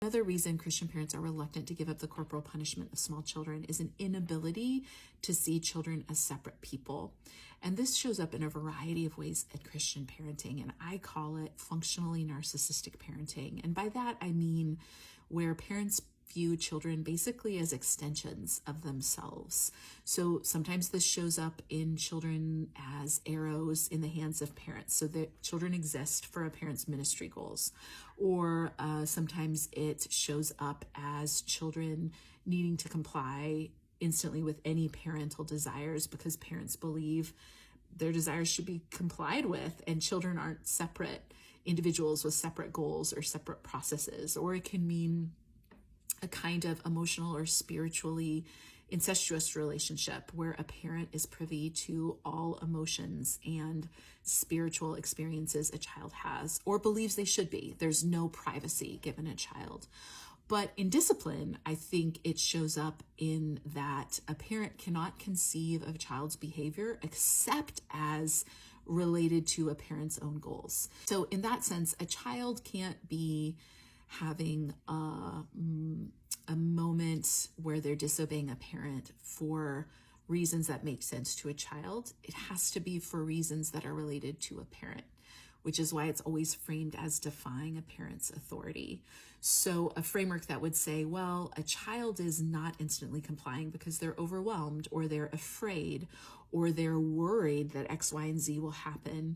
Another reason Christian parents are reluctant to give up the corporal punishment of small children is an inability to see children as separate people. And this shows up in a variety of ways at Christian parenting, and I call it functionally narcissistic parenting. And by that, I mean where parents view children basically as extensions of themselves. So sometimes this shows up in children as arrows in the hands of parents, so that children exist for a parent's ministry goals. Or sometimes it shows up as children needing to comply instantly with any parental desires because parents believe their desires should be complied with, and children aren't separate individuals with separate goals or separate processes. Or it can mean a kind of emotional or spiritually incestuous relationship where a parent is privy to all emotions and spiritual experiences a child has or believes they should be. There's no privacy given a child. But in discipline, I think it shows up in that a parent cannot conceive of a child's behavior except as related to a parent's own goals. So in that sense, a child can't be having a moment where they're disobeying a parent for reasons that make sense to a child. It has to be for reasons that are related to a parent, which is why it's always framed as defying a parent's authority. So a framework that would say, well, a child is not instantly complying because they're overwhelmed or they're afraid or they're worried that X, Y, and Z will happen.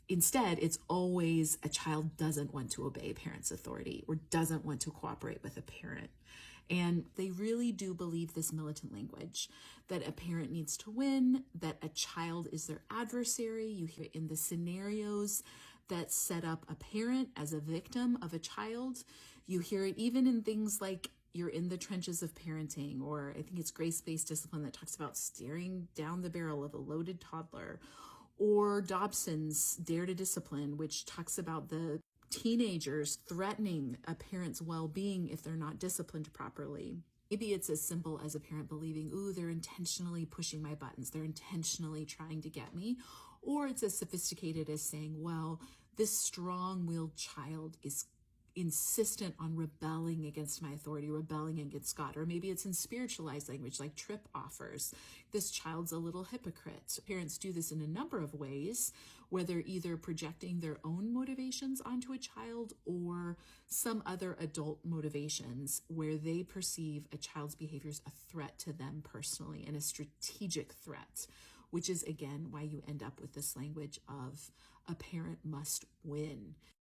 Instead, it's always a child doesn't want to obey a parent's authority or doesn't want to cooperate with a parent. And they really do believe this militant language, that a parent needs to win, that a child is their adversary. You hear it in the scenarios that set up a parent as a victim of a child. You hear it even in things like you're in the trenches of parenting, or I think it's grace-based discipline that talks about staring down the barrel of a loaded toddler, or Dobson's Dare to Discipline, which talks about the teenagers threatening a parent's well-being if they're not disciplined properly. Maybe it's as simple as a parent believing, ooh, they're intentionally pushing my buttons, they're intentionally trying to get me. Or it's as sophisticated as saying, well, this strong-willed child is insistent on rebelling against my authority, rebelling against God. Or maybe it's in spiritualized language like Tripp offers. This child's a little hypocrite. Parents do this in a number of ways, where they're either projecting their own motivations onto a child or some other adult motivations where they perceive a child's behavior as a threat to them personally and a strategic threat, which is, again, why you end up with this language of a parent must win.